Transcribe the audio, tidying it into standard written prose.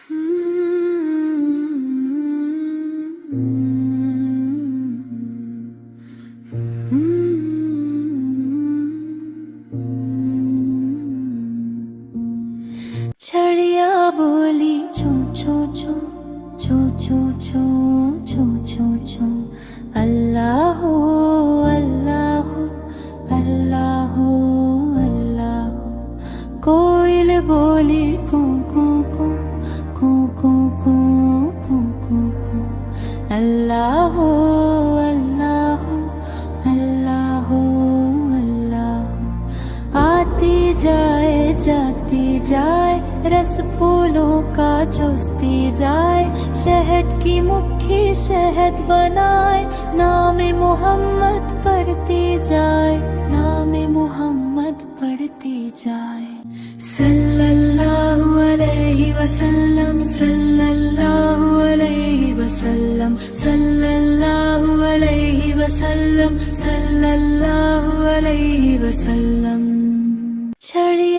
چھڑیا بولی چو چو چو چو چو چو چو چو چو اللہ اللہ اللہ اللہ. کوئل بولی کو کو کو کو کو کو کو کو کو اللہ اللہ اللہ اللہ. آتی جائے جاتی جائے رس پھولوں کا چوستی جائے، شہد کی مکھی شہد بنائے، نام محمد پڑھتی جائے، نام محمد پڑھتی جائے. صلی اللہ علیہ وسلم صلی اللہ علیہ وسلم صلی اللہ علیہ وسلم صلی اللہ علیہ وسلم.